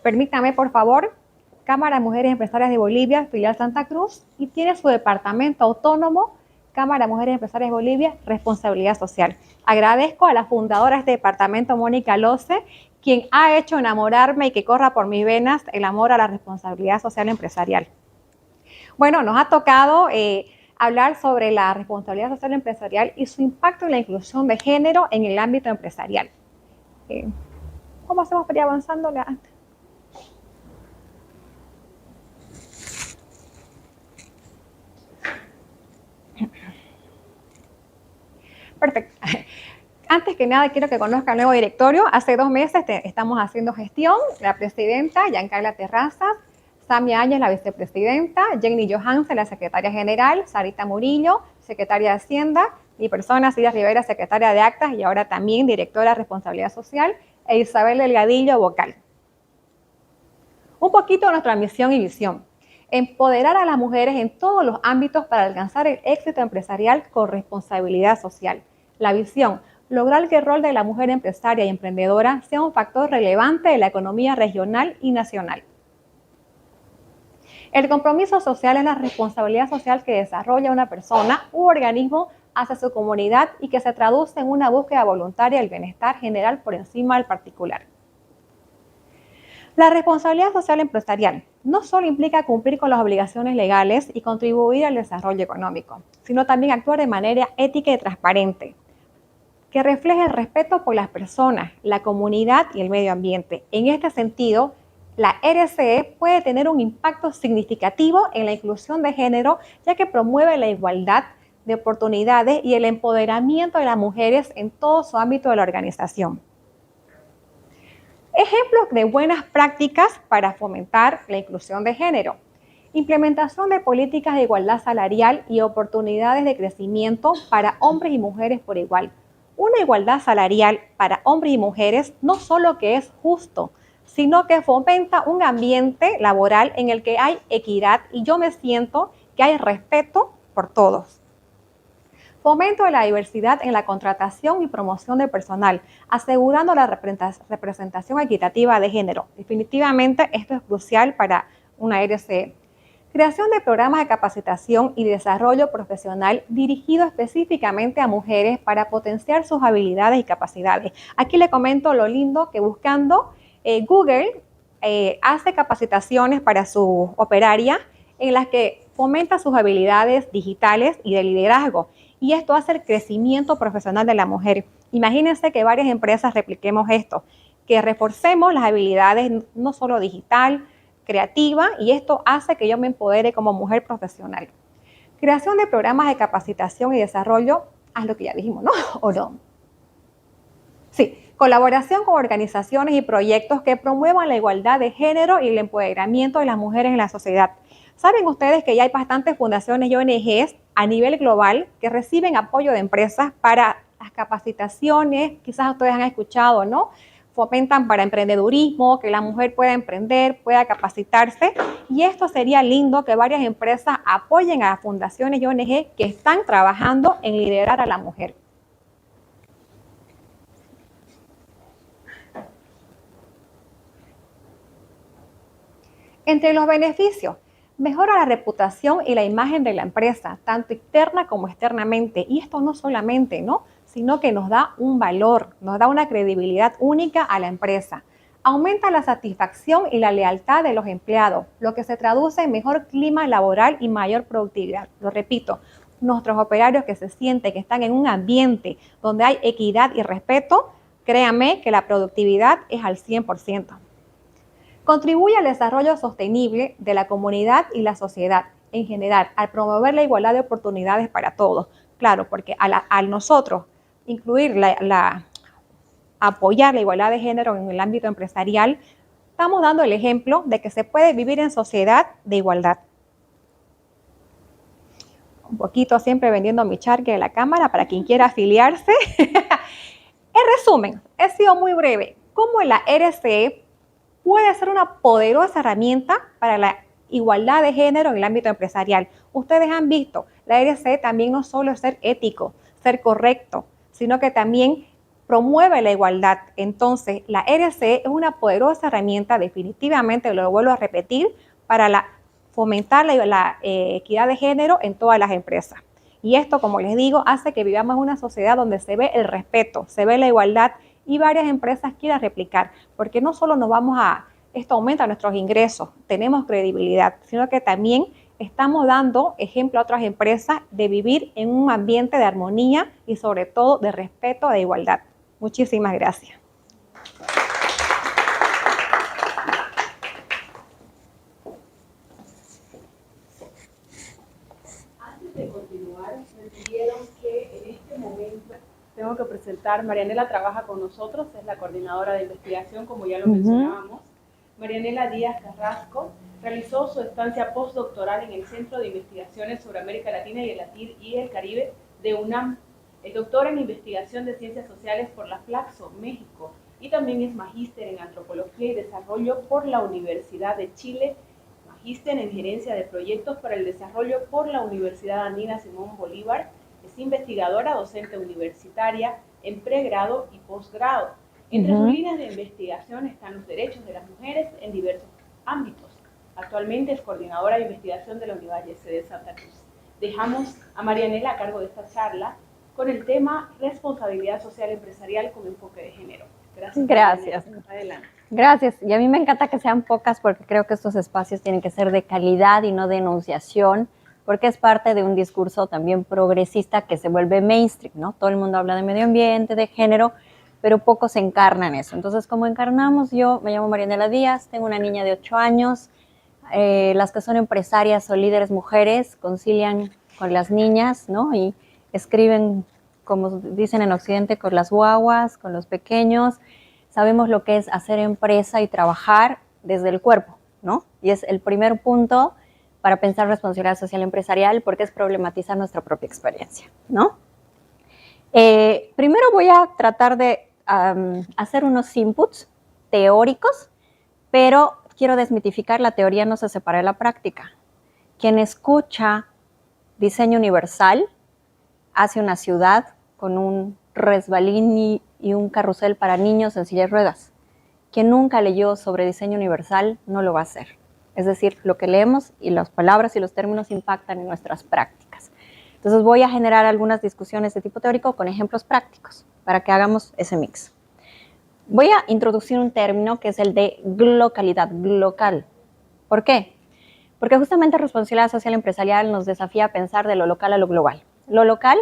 Permítame, por favor, Cámara de Mujeres Empresarias de Bolivia, filial Santa Cruz, y tiene su departamento autónomo, Cámara de Mujeres Empresarias de Bolivia, Responsabilidad Social. Agradezco a la fundadora de este departamento, Mónica Loce, quien ha hecho enamorarme y que corra por mis venas el amor a la responsabilidad social empresarial. Bueno, nos ha tocado hablar sobre la responsabilidad social empresarial y su impacto en la inclusión de género en el ámbito empresarial. ¿Cómo hacemos para ir avanzando? Perfecto. Antes que nada, quiero que conozcan el nuevo directorio. Hace 2 meses estamos haciendo gestión. La presidenta, Giancarla Terrazas, Samia Áñez, la vicepresidenta, Jenny Johansen, la secretaria general, Sarita Murillo, secretaria de Hacienda, mi persona, Silvia Rivera, secretaria de Actas y ahora también directora de Responsabilidad Social, e Isabel Delgadillo, vocal. Un poquito de nuestra misión y visión. Empoderar a las mujeres en todos los ámbitos para alcanzar el éxito empresarial con responsabilidad social. La visión, lograr que el rol de la mujer empresaria y emprendedora sea un factor relevante de la economía regional y nacional. El compromiso social es la responsabilidad social que desarrolla una persona u organismo hacia su comunidad y que se traduce en una búsqueda voluntaria del bienestar general por encima del particular. La responsabilidad social empresarial no solo implica cumplir con las obligaciones legales y contribuir al desarrollo económico, sino también actuar de manera ética y transparente, que refleje el respeto por las personas, la comunidad y el medio ambiente. En este sentido, la RSE puede tener un impacto significativo en la inclusión de género, ya que promueve la igualdad de oportunidades y el empoderamiento de las mujeres en todo su ámbito de la organización. Ejemplos de buenas prácticas para fomentar la inclusión de género. Implementación de políticas de igualdad salarial y oportunidades de crecimiento para hombres y mujeres por igual. Una igualdad salarial para hombres y mujeres no solo que es justo, sino que fomenta un ambiente laboral en el que hay equidad y yo me siento que hay respeto por todos. Fomento de la diversidad en la contratación y promoción de personal, asegurando la representación equitativa de género. Definitivamente esto es crucial para una RSE. Creación de programas de capacitación y desarrollo profesional dirigido específicamente a mujeres para potenciar sus habilidades y capacidades. Aquí le comento lo lindo que buscando Google hace capacitaciones para su operaria en las que fomenta sus habilidades digitales y de liderazgo. Y esto hace el crecimiento profesional de la mujer. Imagínense que varias empresas repliquemos esto, que reforcemos las habilidades no solo digital, creativa, y esto hace que yo me empodere como mujer profesional. Creación de programas de capacitación y desarrollo, haz lo que ya dijimos, ¿no? ¿O no? Sí, colaboración con organizaciones y proyectos que promuevan la igualdad de género y el empoderamiento de las mujeres en la sociedad. ¿Saben ustedes que ya hay bastantes fundaciones y ONGs a nivel global que reciben apoyo de empresas para las capacitaciones? Quizás ustedes han escuchado, ¿no? Fomentan para emprendedurismo, que la mujer pueda emprender, pueda capacitarse. Y esto sería lindo que varias empresas apoyen a fundaciones y ONG que están trabajando en liderar a la mujer. Entre los beneficios, mejora la reputación y la imagen de la empresa, tanto interna como externamente. Y esto no solamente, ¿no?, sino que nos da un valor, nos da una credibilidad única a la empresa. Aumenta la satisfacción y la lealtad de los empleados, lo que se traduce en mejor clima laboral y mayor productividad. Lo repito, nuestros operarios que se sienten que están en un ambiente donde hay equidad y respeto, créanme que la productividad es al 100%. Contribuye al desarrollo sostenible de la comunidad y la sociedad en general, al promover la igualdad de oportunidades para todos. Claro, porque al nosotros incluir apoyar la igualdad de género en el ámbito empresarial, estamos dando el ejemplo de que se puede vivir en sociedad de igualdad. Un poquito siempre vendiendo mi charque de la cámara para quien quiera afiliarse. En resumen, he sido muy breve. ¿Cómo la RSE puede ser una poderosa herramienta para la igualdad de género en el ámbito empresarial? Ustedes han visto, la RSE también no solo es ser ético, ser correcto, sino que también promueve la igualdad. Entonces, la RCE es una poderosa herramienta, definitivamente, lo vuelvo a repetir, para fomentar la equidad de género en todas las empresas. Y esto, como les digo, hace que vivamos en una sociedad donde se ve el respeto, se ve la igualdad y varias empresas quieran replicar, porque no solo esto aumenta nuestros ingresos, tenemos credibilidad, sino que también estamos dando ejemplo a otras empresas de vivir en un ambiente de armonía y sobre todo de respeto, de igualdad. Muchísimas gracias. Antes de continuar, me pidieron que en este momento tengo que presentar, Marianela trabaja con nosotros, es la coordinadora de investigación, como ya lo mencionábamos. Marianela Díaz Carrasco realizó su estancia postdoctoral en el Centro de Investigaciones sobre América Latina y el Caribe de UNAM. Es doctora en Investigación de Ciencias Sociales por la Flaxo, México, y también es magíster en Antropología y Desarrollo por la Universidad de Chile, magíster en Gerencia de Proyectos para el Desarrollo por la Universidad Andina Simón Bolívar, es investigadora docente universitaria en pregrado y posgrado. Entre sus líneas de investigación están los derechos de las mujeres en diversos ámbitos. Actualmente es coordinadora de investigación de la Universidad de Santa Cruz. Dejamos a Marianela a cargo de esta charla con el tema responsabilidad social empresarial con enfoque de género. Gracias. Gracias. Adelante. Gracias. Y a mí me encanta que sean pocas porque creo que estos espacios tienen que ser de calidad y no de enunciación, porque es parte de un discurso también progresista que se vuelve mainstream, ¿no? Todo el mundo habla de medio ambiente, de género, pero pocos encarnan eso. Entonces, como encarnamos, yo me llamo Marianela Díaz, tengo una niña de 8 años, las que son empresarias o líderes mujeres concilian con las niñas, ¿no? Y escriben, como dicen en Occidente, con las guaguas, con los pequeños. Sabemos lo que es hacer empresa y trabajar desde el cuerpo, ¿no? Y es el primer punto para pensar responsabilidad social empresarial, porque es problematizar nuestra propia experiencia, ¿no? Primero voy a tratar de hacer unos inputs teóricos, pero quiero desmitificar, la teoría no se separa de la práctica. Quien escucha diseño universal hace una ciudad con un resbalín y un carrusel para niños en silla de ruedas. Quien nunca leyó sobre diseño universal no lo va a hacer. Es decir, lo que leemos y las palabras y los términos impactan en nuestras prácticas. Entonces voy a generar algunas discusiones de tipo teórico con ejemplos prácticos para que hagamos ese mix. Voy a introducir un término que es el de glocalidad, local. ¿Por qué? Porque justamente responsabilidad social empresarial nos desafía a pensar de lo local a lo global. Lo local,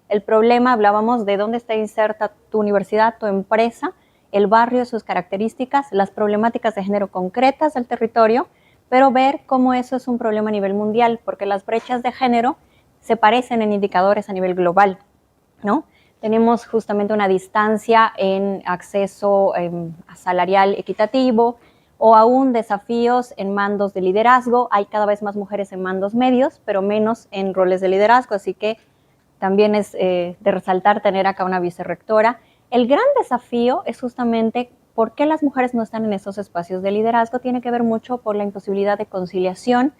el problema, hablábamos de dónde está inserta tu universidad, tu empresa, el barrio, sus características, las problemáticas de género concretas del territorio, pero ver cómo eso es un problema a nivel mundial, porque las brechas de género se parecen en indicadores a nivel global, ¿no? Tenemos justamente una distancia en acceso salarial equitativo o aún desafíos en mandos de liderazgo. Hay cada vez más mujeres en mandos medios, pero menos en roles de liderazgo, así que también es de resaltar tener acá una vicerrectora. El gran desafío es justamente por qué las mujeres no están en esos espacios de liderazgo. Tiene que ver mucho por la imposibilidad de conciliación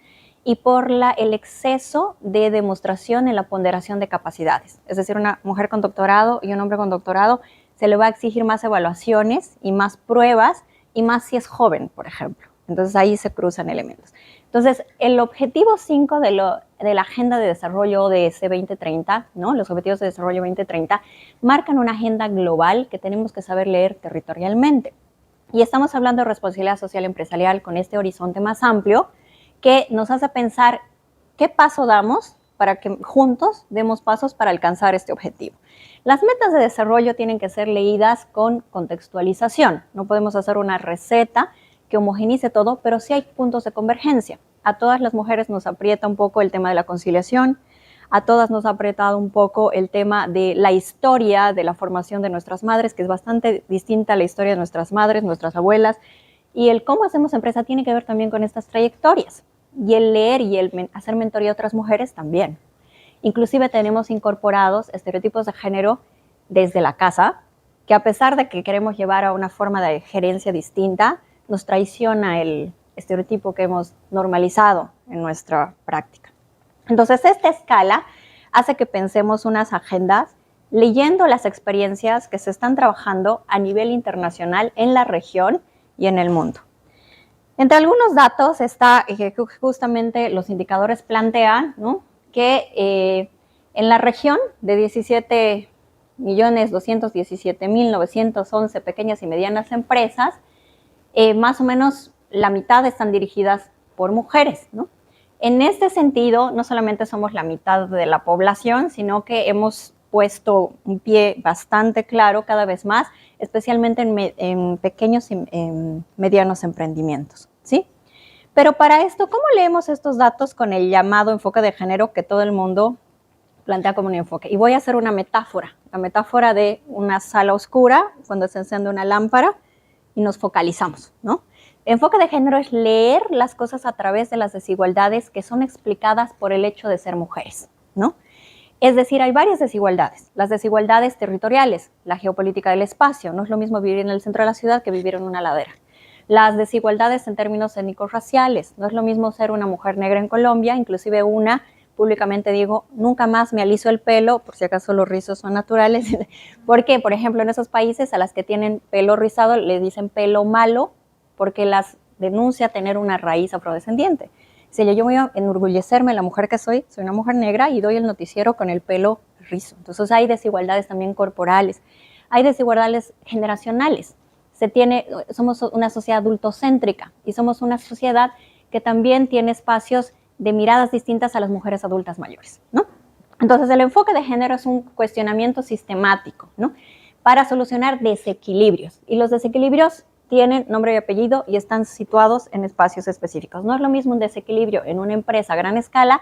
y por el exceso de demostración en la ponderación de capacidades. Es decir, una mujer con doctorado y un hombre con doctorado se le va a exigir más evaluaciones y más pruebas, y más si es joven, por ejemplo. Entonces ahí se cruzan elementos. Entonces, el objetivo 5 de la Agenda de Desarrollo de ese 2030, ¿no? Los Objetivos de Desarrollo 2030, marcan una agenda global que tenemos que saber leer territorialmente. Y estamos hablando de responsabilidad social empresarial con este horizonte más amplio, que nos hace pensar qué paso damos para que juntos demos pasos para alcanzar este objetivo. Las metas de desarrollo tienen que ser leídas con contextualización. No podemos hacer una receta que homogenice todo, pero sí hay puntos de convergencia. A todas las mujeres nos aprieta un poco el tema de la conciliación, a todas nos ha apretado un poco el tema de la historia de la formación de nuestras madres, que es bastante distinta a la historia de nuestras madres, nuestras abuelas, y el cómo hacemos empresa tiene que ver también con estas trayectorias, y el leer y el hacer mentoría a otras mujeres también. Inclusive tenemos incorporados estereotipos de género desde la casa, que a pesar de que queremos llevar a una forma de gerencia distinta, nos traiciona el estereotipo que hemos normalizado en nuestra práctica. Entonces, esta escala hace que pensemos unas agendas leyendo las experiencias que se están trabajando a nivel internacional en la región y en el mundo. Entre algunos datos está que justamente los indicadores plantean, ¿no?, que en la región de 17.217.911 pequeñas y medianas empresas, más o menos la mitad están dirigidas por mujeres, ¿no? En este sentido, no solamente somos la mitad de la población, sino que hemos puesto un pie bastante claro cada vez más, especialmente en pequeños y medianos emprendimientos, ¿sí? Pero para esto, ¿cómo leemos estos datos con el llamado enfoque de género que todo el mundo plantea como un enfoque? Y voy a hacer una metáfora, la metáfora de una sala oscura cuando se enciende una lámpara y nos focalizamos, ¿no? El enfoque de género es leer las cosas a través de las desigualdades que son explicadas por el hecho de ser mujeres, ¿no? Es decir, hay varias desigualdades. Las desigualdades territoriales, la geopolítica del espacio. No es lo mismo vivir en el centro de la ciudad que vivir en una ladera. Las desigualdades en términos étnicos raciales. No es lo mismo ser una mujer negra en Colombia, inclusive públicamente digo, nunca más me aliso el pelo, por si acaso los rizos son naturales. Porque, por ejemplo, en esos países a las que tienen pelo rizado les dicen pelo malo, porque las denuncia tener una raíz afrodescendiente. Si yo voy a enorgullecerme de la mujer que soy una mujer negra y doy el noticiero con el pelo rizo. Entonces hay desigualdades también corporales, hay desigualdades generacionales. Somos una sociedad adultocéntrica y somos una sociedad que también tiene espacios de miradas distintas a las mujeres adultas mayores, ¿no? Entonces el enfoque de género es un cuestionamiento sistemático, ¿no?, para solucionar desequilibrios. Y los desequilibrios tienen nombre y apellido y están situados en espacios específicos. No es lo mismo un desequilibrio en una empresa a gran escala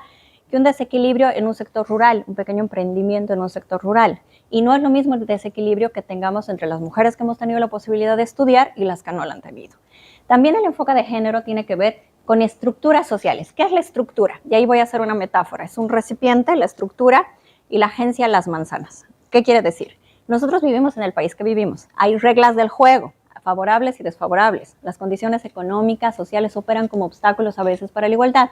que un desequilibrio en un sector rural, un pequeño emprendimiento en un sector rural. Y no es lo mismo el desequilibrio que tengamos entre las mujeres que hemos tenido la posibilidad de estudiar y las que no lo han tenido. También el enfoque de género tiene que ver con estructuras sociales. ¿Qué es la estructura? Y ahí voy a hacer una metáfora. Es un recipiente, la estructura, y la agencia, las manzanas. ¿Qué quiere decir? Nosotros vivimos en el país que vivimos. Hay reglas del juego, favorables y desfavorables. Las condiciones económicas, sociales operan como obstáculos a veces para la igualdad.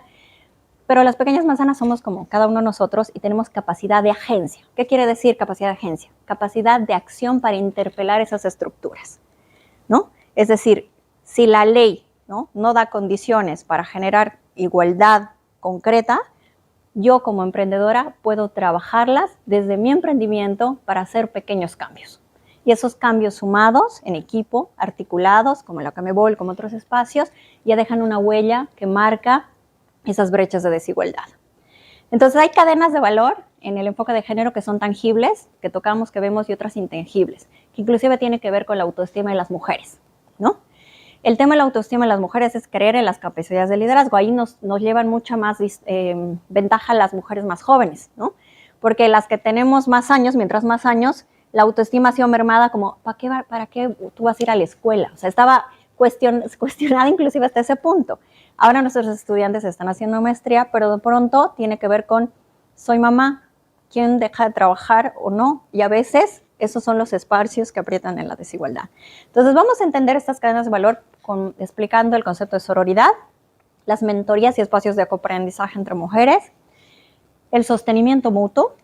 Pero las pequeñas manzanas somos como cada uno de nosotros y tenemos capacidad de agencia. ¿Qué quiere decir capacidad de agencia? Capacidad de acción para interpelar esas estructuras, ¿no? Es decir, si la ley no da condiciones para generar igualdad concreta, yo como emprendedora puedo trabajarlas desde mi emprendimiento para hacer pequeños cambios. Y esos cambios sumados en equipo, articulados, como la Camebol, como otros espacios, ya dejan una huella que marca esas brechas de desigualdad. Entonces hay cadenas de valor en el enfoque de género que son tangibles, que tocamos, que vemos, y otras intangibles, que inclusive tiene que ver con la autoestima de las mujeres, ¿no? El tema de la autoestima de las mujeres es creer en las capacidades de liderazgo. Ahí nos llevan mucha más ventaja las mujeres más jóvenes, ¿no? Porque las que tenemos más años, mientras más años, la autoestima ha sido mermada como, ¿para qué tú vas a ir a la escuela? O sea, estaba cuestionada inclusive hasta ese punto. Ahora nuestros estudiantes están haciendo maestría, pero de pronto tiene que ver con, soy mamá, ¿quién deja de trabajar o no? Y a veces esos son los espacios que aprietan en la desigualdad. Entonces vamos a entender estas cadenas de valor explicando el concepto de sororidad, las mentorías y espacios de coaprendizaje entre mujeres, el sostenimiento mutuo,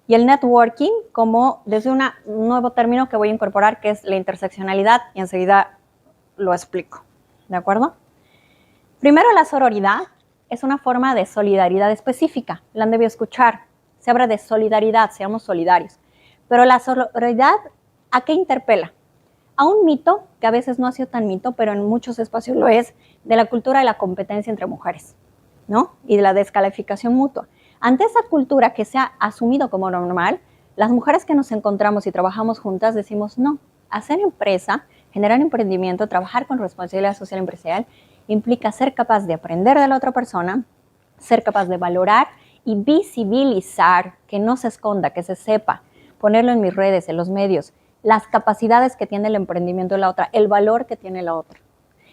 y el networking como desde un nuevo término que voy a incorporar, que es la interseccionalidad, y enseguida lo explico, ¿de acuerdo? Primero, la sororidad es una forma de solidaridad específica, la han debido escuchar, se habla de solidaridad, seamos solidarios, pero la sororidad, ¿a qué interpela? A un mito, que a veces no ha sido tan mito, pero en muchos espacios lo es, de la cultura de la competencia entre mujeres, ¿no? Y de la descalificación mutua. Ante esa cultura que se ha asumido como normal, las mujeres que nos encontramos y trabajamos juntas decimos no. Hacer empresa, generar emprendimiento, trabajar con responsabilidad social empresarial implica ser capaz de aprender de la otra persona, ser capaz de valorar y visibilizar, que no se esconda, que se sepa, ponerlo en mis redes, en los medios, las capacidades que tiene el emprendimiento de la otra, el valor que tiene la otra,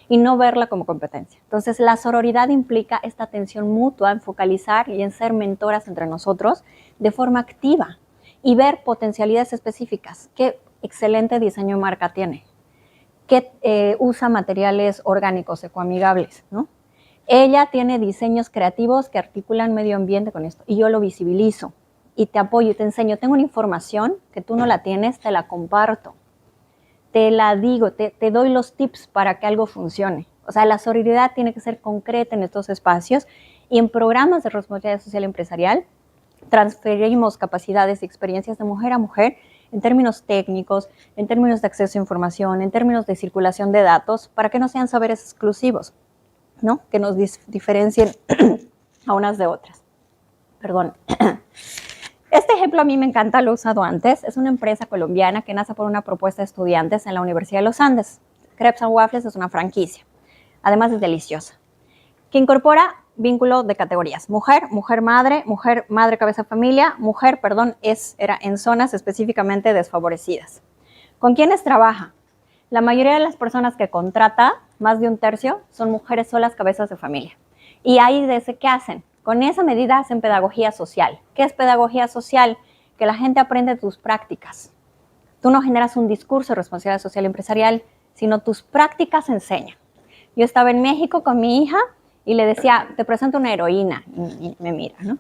y no verla como competencia. Entonces, la sororidad implica esta atención mutua en focalizar y en ser mentoras entre nosotros de forma activa y ver potencialidades específicas. ¿Qué excelente diseño de marca tiene? ¿Qué usa materiales orgánicos, ecoamigables, ¿no? Ella tiene diseños creativos que articulan medio ambiente con esto y yo lo visibilizo. y te apoyo y te enseño. Tengo una información que tú no la tienes, te la comparto. Te la digo, te doy los tips para que algo funcione. O sea, la sororidad tiene que ser concreta en estos espacios y en programas de responsabilidad social empresarial transferimos capacidades y experiencias de mujer a mujer en términos técnicos, en términos de acceso a información, en términos de circulación de datos, para que no sean saberes exclusivos, ¿no? Que nos diferencien a unas de otras. Perdón. Este ejemplo a mí me encanta, lo he usado antes. Es una empresa colombiana que nace por una propuesta de estudiantes en la Universidad de los Andes. Crepes and Waffles es una franquicia. Además es deliciosa. Que incorpora vínculo de categorías. Mujer, mujer madre cabeza de familia, era en zonas específicamente desfavorecidas. ¿Con quiénes trabaja? La mayoría de las personas que contrata, más de un tercio, son mujeres solas cabezas de familia. Y ahí desde ¿qué hacen? Con esa medida hacen pedagogía social. ¿Qué es pedagogía social? Que la gente aprende tus prácticas. Tú no generas un discurso de responsabilidad social empresarial, sino tus prácticas enseñan. Yo estaba en México con mi hija y le decía, te presento una heroína. Y me mira, ¿no?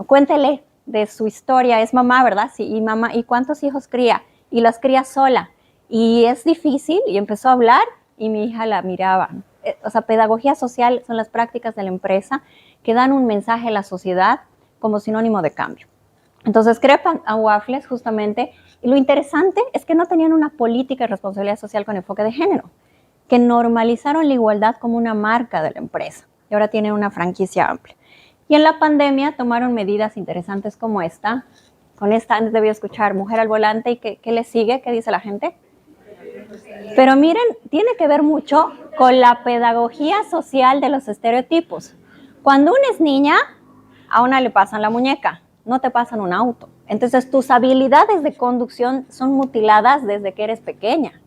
Cuéntele de su historia. Es mamá, ¿verdad? Sí, y mamá, ¿y cuántos hijos cría? Y los cría sola. Y es difícil. Y empezó a hablar y mi hija la miraba. O sea, pedagogía social son las prácticas de la empresa que dan un mensaje a la sociedad como sinónimo de cambio. Entonces, Crepes and Waffles, justamente, y lo interesante es que no tenían una política de responsabilidad social con enfoque de género, que normalizaron la igualdad como una marca de la empresa, y ahora tienen una franquicia amplia. Y en la pandemia tomaron medidas interesantes como esta. Con esta, antes debía escuchar Mujer al Volante, ¿y qué le sigue? ¿Qué dice la gente? Pero miren, tiene que ver mucho con la pedagogía social de los estereotipos. Cuando una es niña, a una le pasan la muñeca, no te pasan un auto. Entonces tus habilidades de conducción son mutiladas desde que eres pequeña,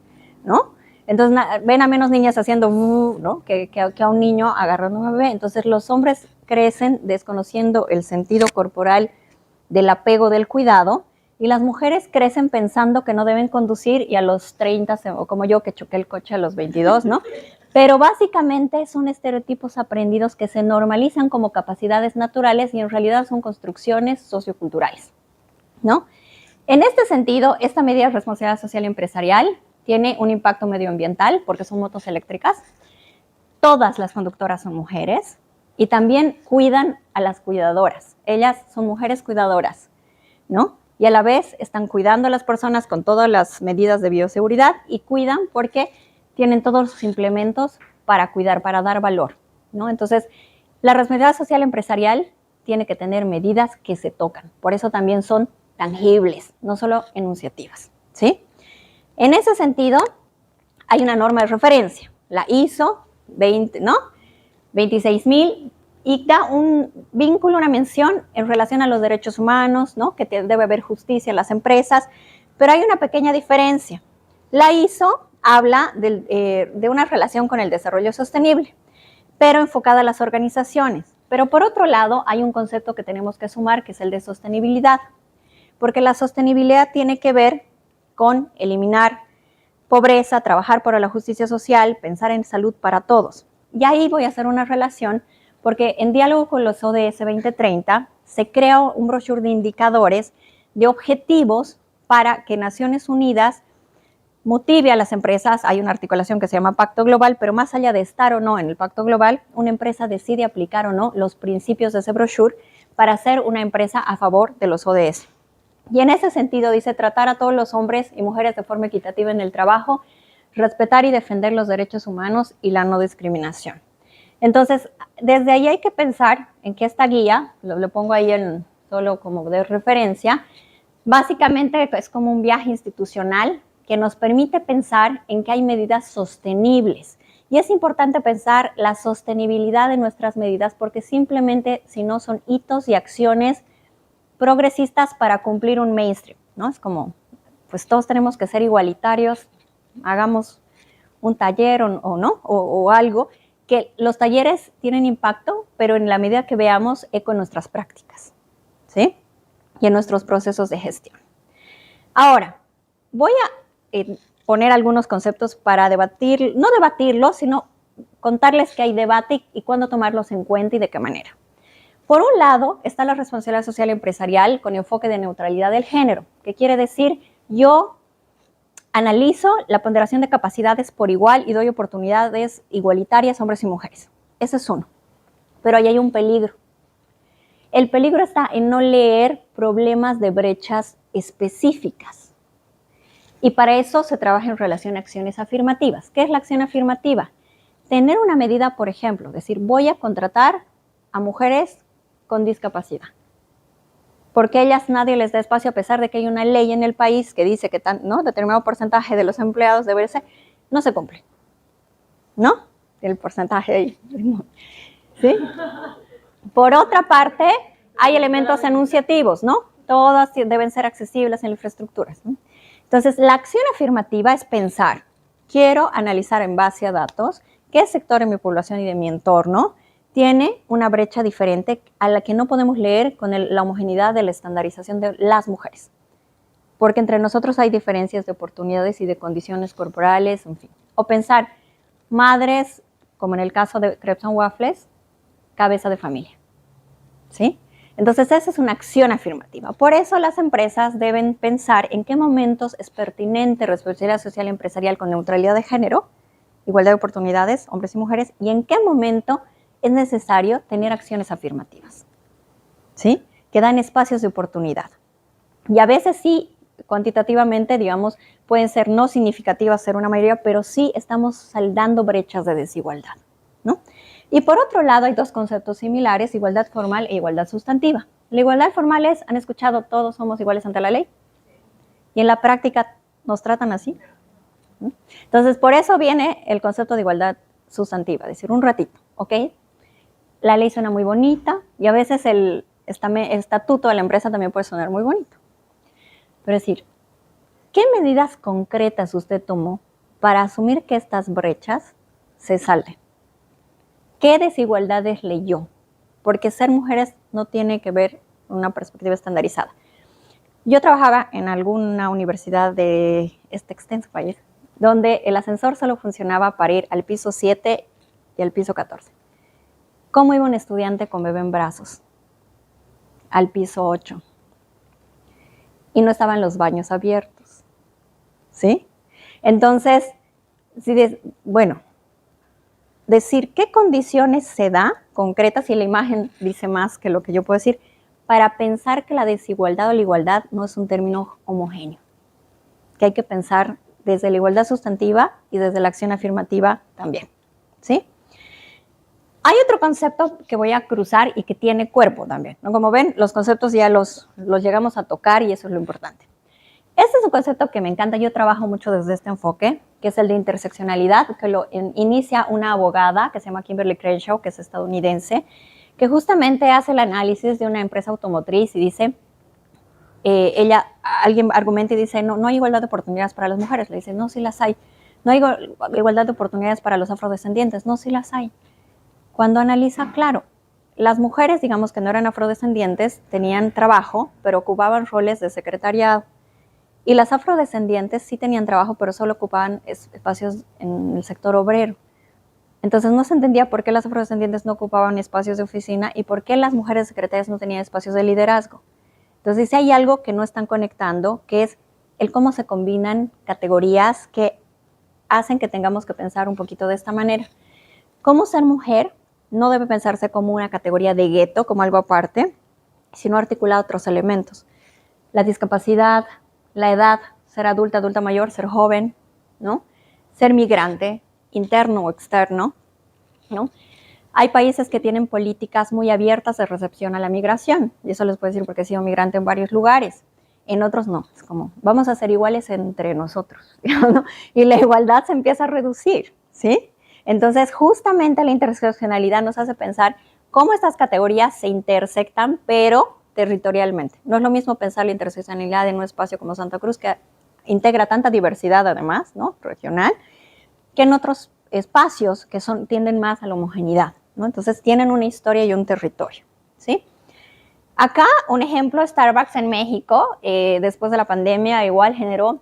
¿no? Entonces ven a menos niñas haciendo, ¿no? que a un niño agarrando a un bebé. Entonces los hombres crecen desconociendo el sentido corporal del apego, del cuidado, y las mujeres crecen pensando que no deben conducir y a los 30, o como yo que choqué el coche a los 22, ¿no? Pero básicamente son estereotipos aprendidos que se normalizan como capacidades naturales y en realidad son construcciones socioculturales, ¿no? En este sentido, esta medida de responsabilidad social empresarial tiene un impacto medioambiental porque son motos eléctricas. Todas las conductoras son mujeres y también cuidan a las cuidadoras. Ellas son mujeres cuidadoras, ¿no? Y a la vez están cuidando a las personas con todas las medidas de bioseguridad y cuidan porque tienen todos sus implementos para cuidar, para dar valor, ¿no? Entonces, la responsabilidad social empresarial tiene que tener medidas que se tocan. Por eso también son tangibles, no solo enunciativas, ¿sí? En ese sentido, hay una norma de referencia, la ISO 26.000, y da un vínculo, una mención en relación a los derechos humanos, ¿no? Que debe haber justicia en las empresas, pero hay una pequeña diferencia. La ISO habla de una relación con el desarrollo sostenible, pero enfocada a las organizaciones. Pero por otro lado, hay un concepto que tenemos que sumar, que es el de sostenibilidad, porque la sostenibilidad tiene que ver con eliminar pobreza, trabajar por la justicia social, pensar en salud para todos. Y ahí voy a hacer una relación porque en diálogo con los ODS 2030 se crea un brochure de indicadores, de objetivos para que Naciones Unidas motive a las empresas. Hay una articulación que se llama Pacto Global, pero más allá de estar o no en el Pacto Global, una empresa decide aplicar o no los principios de ese brochure para ser una empresa a favor de los ODS. Y en ese sentido dice tratar a todos los hombres y mujeres de forma equitativa en el trabajo, respetar y defender los derechos humanos y la no discriminación. Entonces, desde ahí hay que pensar en que esta guía, lo pongo ahí solo como de referencia, básicamente es como un viaje institucional que nos permite pensar en que hay medidas sostenibles. Y es importante pensar la sostenibilidad de nuestras medidas porque simplemente si no son hitos y acciones progresistas para cumplir un mainstream, ¿no? Es como, pues todos tenemos que ser igualitarios, hagamos un taller o algo, que los talleres tienen impacto, pero en la medida que veamos eco en nuestras prácticas, ¿sí? Y en nuestros procesos de gestión. Ahora, voy a poner algunos conceptos para debatir, no debatirlos, sino contarles que hay debate y cuándo tomarlos en cuenta y de qué manera. Por un lado está la responsabilidad social empresarial con enfoque de neutralidad del género, que quiere decir yo analizo la ponderación de capacidades por igual y doy oportunidades igualitarias a hombres y mujeres. Ese es uno. Pero ahí hay un peligro. El peligro está en no leer problemas de brechas específicas. Y para eso se trabaja en relación a acciones afirmativas. ¿Qué es la acción afirmativa? Tener una medida, por ejemplo, decir, voy a contratar a mujeres con discapacidad. Porque a ellas nadie les da espacio a pesar de que hay una ley en el país que dice que determinado porcentaje de los empleados debe ser, no se cumple. ¿No? El porcentaje ahí. ¿Sí? Por otra parte, hay elementos enunciativos, ¿no? Todas deben ser accesibles en infraestructuras, ¿no? Entonces, la acción afirmativa es pensar, quiero analizar en base a datos qué sector de mi población y de mi entorno tiene una brecha diferente a la que no podemos leer con la homogeneidad de la estandarización de las mujeres. Porque entre nosotros hay diferencias de oportunidades y de condiciones corporales, en fin. O pensar, madres, como en el caso de Crepes and Waffles, cabeza de familia, ¿sí? Entonces, esa es una acción afirmativa. Por eso las empresas deben pensar en qué momentos es pertinente responsabilidad social empresarial con neutralidad de género, igualdad de oportunidades, hombres y mujeres, y en qué momento es necesario tener acciones afirmativas, ¿sí? Que dan espacios de oportunidad. Y a veces sí, cuantitativamente, digamos, pueden ser no significativas, ser una mayoría, pero sí estamos saldando brechas de desigualdad, ¿no? Y por otro lado, hay dos conceptos similares, igualdad formal e igualdad sustantiva. La igualdad formal es, ¿han escuchado todos somos iguales ante la ley? Y en la práctica nos tratan así. Entonces, por eso viene el concepto de igualdad sustantiva, es decir, un ratito, ¿ok? La ley suena muy bonita y a veces el estatuto de la empresa también puede sonar muy bonito. Pero es decir, ¿qué medidas concretas usted tomó para asumir que estas brechas se salden? ¿Qué desigualdades leyó? Porque ser mujeres no tiene que ver con una perspectiva estandarizada. Yo trabajaba en alguna universidad de este extenso país, donde el ascensor solo funcionaba para ir al piso 7 y al piso 14. ¿Cómo iba un estudiante con bebé en brazos? Al piso 8. Y no estaban los baños abiertos, ¿sí? Entonces, bueno, decir qué condiciones se da concretas, y la imagen dice más que lo que yo puedo decir, para pensar que la desigualdad o la igualdad no es un término homogéneo, que hay que pensar desde la igualdad sustantiva y desde la acción afirmativa también, ¿sí? Hay otro concepto que voy a cruzar y que tiene cuerpo también, ¿no? Como ven, los conceptos ya los llegamos a tocar y eso es lo importante. Este es un concepto que me encanta, yo trabajo mucho desde este enfoque, que es el de interseccionalidad, que lo inicia una abogada que se llama Kimberly Crenshaw, que es estadounidense, que justamente hace el análisis de una empresa automotriz y dice, alguien argumenta y dice, no hay igualdad de oportunidades para las mujeres. Le dice, no, sí las hay. No hay igualdad de oportunidades para los afrodescendientes. No, sí las hay. Cuando analiza, claro, las mujeres, digamos que no eran afrodescendientes, tenían trabajo, pero ocupaban roles de secretariado. Y las afrodescendientes sí tenían trabajo, pero solo ocupaban espacios en el sector obrero. Entonces no se entendía por qué las afrodescendientes no ocupaban espacios de oficina y por qué las mujeres secretarias no tenían espacios de liderazgo. Entonces dice, hay algo que no están conectando, que es el cómo se combinan categorías que hacen que tengamos que pensar un poquito de esta manera. Cómo ser mujer no debe pensarse como una categoría de gueto, como algo aparte, sino articular otros elementos. La discapacidad, la edad, ser adulta, adulta mayor, ser joven, ¿no? Ser migrante, interno o externo, ¿no? Hay países que tienen políticas muy abiertas de recepción a la migración, y eso les puedo decir porque he sido migrante en varios lugares. En otros no, es como, vamos a ser iguales entre nosotros, ¿no? Y la igualdad se empieza a reducir, ¿sí? Entonces, justamente la interseccionalidad nos hace pensar cómo estas categorías se intersectan, pero territorialmente. No es lo mismo pensar la interseccionalidad en un espacio como Santa Cruz, que integra tanta diversidad además, ¿no? Regional, que en otros espacios que tienden más a la homogeneidad, ¿no? Entonces tienen una historia y un territorio, ¿sí? Acá un ejemplo, Starbucks en México, después de la pandemia igual generó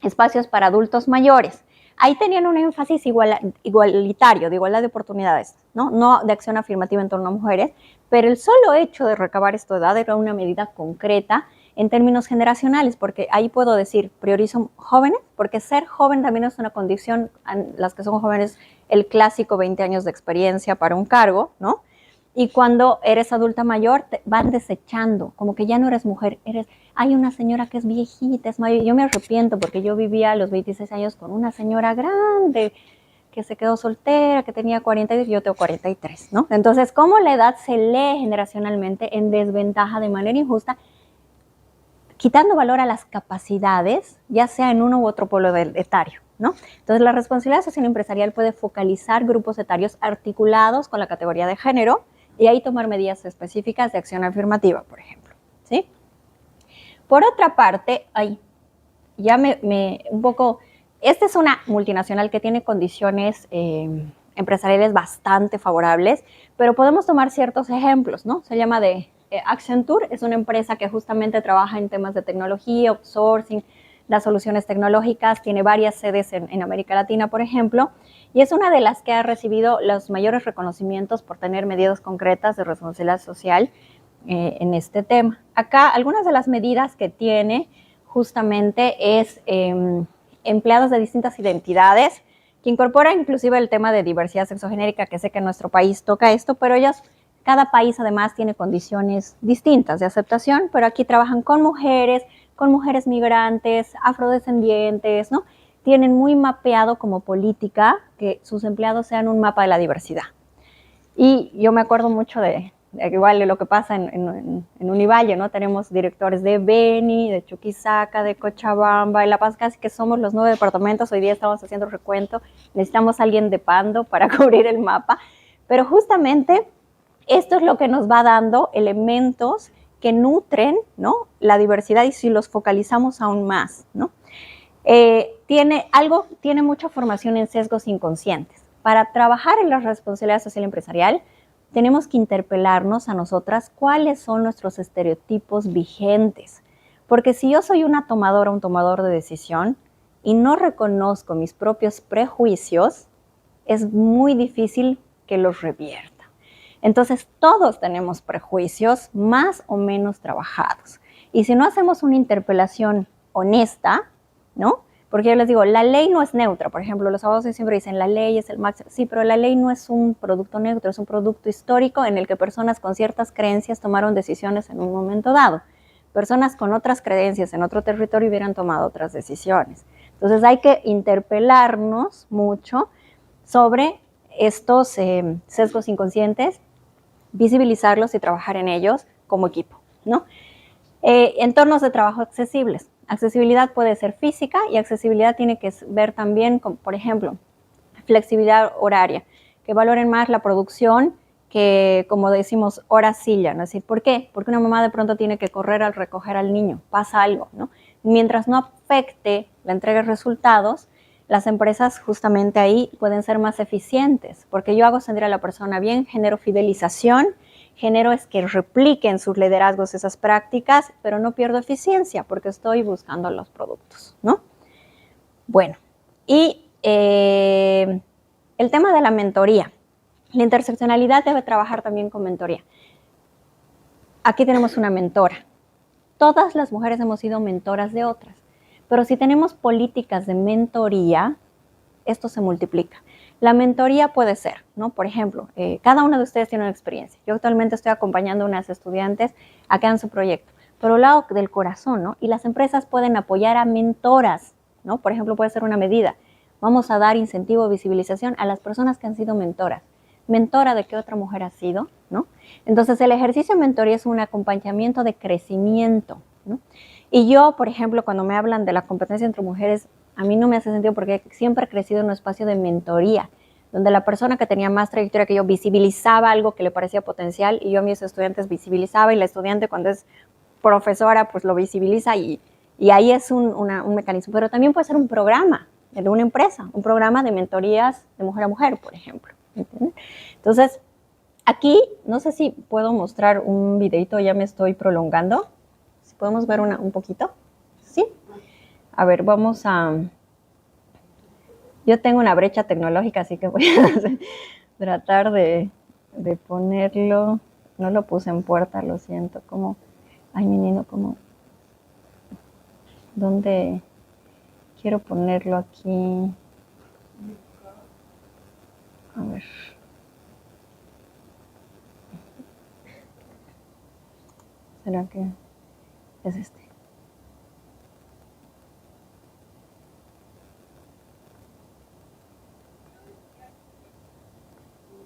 espacios para adultos mayores. ahí tenían un énfasis igualitario, de igualdad de oportunidades, ¿no? No de acción afirmativa en torno a mujeres, pero el solo hecho de recabar esta edad era una medida concreta en términos generacionales, porque ahí puedo decir, priorizo jóvenes, porque ser joven también es una condición, las que son jóvenes, el clásico 20 años de experiencia para un cargo, ¿no? Y cuando eres adulta mayor, te van desechando, como que ya no eres mujer, hay una señora que es viejita, es mayor. Yo me arrepiento porque yo vivía a los 26 años con una señora grande que se quedó soltera, que tenía 42 y yo tengo 43, ¿no? Entonces, ¿cómo la edad se lee generacionalmente en desventaja de manera injusta, quitando valor a las capacidades, ya sea en uno u otro polo etario, ¿no? Entonces, la responsabilidad social empresarial puede focalizar grupos etarios articulados con la categoría de género y ahí tomar medidas específicas de acción afirmativa, por ejemplo, ¿sí? Por otra parte, un poco, esta es una multinacional que tiene condiciones empresariales bastante favorables, pero podemos tomar ciertos ejemplos, ¿no? Se llama Accenture, es una empresa que justamente trabaja en temas de tecnología, outsourcing, las soluciones tecnológicas, tiene varias sedes en América Latina, por ejemplo, y es una de las que ha recibido los mayores reconocimientos por tener medidas concretas de responsabilidad social en este tema. Acá, algunas de las medidas que tiene justamente es empleados de distintas identidades, que incorpora inclusive el tema de diversidad sexogenérica, que sé que en nuestro país toca esto, pero cada país además tiene condiciones distintas de aceptación, pero aquí trabajan con mujeres migrantes, afrodescendientes, ¿no? Tienen muy mapeado como política que sus empleados sean un mapa de la diversidad. Y yo me acuerdo mucho igual de lo que pasa en Univalle, ¿no? Tenemos directores de Beni, de Chuquisaca, de Cochabamba, de La Paz, casi que somos los 9 departamentos, hoy día estamos haciendo recuento, necesitamos a alguien de Pando para cubrir el mapa, pero justamente esto es lo que nos va dando elementos que nutren, ¿no?, la diversidad y si los focalizamos aún más, ¿no? Tiene mucha formación en sesgos inconscientes. Para trabajar en la responsabilidad social empresarial, tenemos que interpelarnos a nosotras cuáles son nuestros estereotipos vigentes. Porque si yo soy una tomadora, un tomador de decisión y no reconozco mis propios prejuicios, es muy difícil que los revierta. Entonces, todos tenemos prejuicios más o menos trabajados. Y si no hacemos una interpelación honesta, ¿no? Porque yo les digo, la ley no es neutra. Por ejemplo, los abogados siempre dicen, la ley es el máximo. Sí, pero la ley no es un producto neutro, es un producto histórico en el que personas con ciertas creencias tomaron decisiones en un momento dado. Personas con otras creencias en otro territorio hubieran tomado otras decisiones. Entonces, hay que interpelarnos mucho sobre estos sesgos inconscientes, visibilizarlos y trabajar en ellos como equipo, ¿no? Entornos de trabajo accesibles. Accesibilidad puede ser física y accesibilidad tiene que ver también con, por ejemplo, flexibilidad horaria, que valoren más la producción que, como decimos, hora silla, ¿no? Es decir, ¿por qué? Porque una mamá de pronto tiene que correr al recoger al niño, pasa algo, ¿no? Mientras no afecte la entrega de resultados, las empresas justamente ahí pueden ser más eficientes, porque yo hago sentir a la persona bien, genero fidelización, genero es que repliquen sus liderazgos esas prácticas, pero no pierdo eficiencia porque estoy buscando los productos, ¿no? Bueno, y el tema de la mentoría. La interseccionalidad debe trabajar también con mentoría. Aquí tenemos una mentora. Todas las mujeres hemos sido mentoras de otras, pero si tenemos políticas de mentoría, esto se multiplica. La mentoría puede ser, ¿no? Por ejemplo, cada una de ustedes tiene una experiencia. Yo actualmente estoy acompañando a unas estudiantes a que hagan su proyecto, pero al lado del corazón, ¿no? Y las empresas pueden apoyar a mentoras, ¿no? Por ejemplo, puede ser una medida. Vamos a dar incentivo, visibilización a las personas que han sido mentoras. ¿Mentora de qué otra mujer ha sido? ¿No? Entonces, el ejercicio de mentoría es un acompañamiento de crecimiento, ¿no? Y yo, por ejemplo, cuando me hablan de la competencia entre mujeres, a mí no me hace sentido porque siempre he crecido en un espacio de mentoría, donde la persona que tenía más trayectoria que yo visibilizaba algo que le parecía potencial y yo a mis estudiantes visibilizaba y la estudiante cuando es profesora pues lo visibiliza y ahí es un mecanismo. Pero también puede ser un programa de una empresa, un programa de mentorías de mujer a mujer, por ejemplo. ¿Entiendes? Entonces, aquí no sé si puedo mostrar un videito, ya me estoy prolongando. Si podemos ver un poquito. ¿Sí? A ver, vamos a Yo tengo una brecha tecnológica, así que voy a tratar de ponerlo. No lo puse en puerta, lo siento. Como, ay, menino, como, ¿dónde quiero ponerlo aquí? A ver. ¿Será que es este?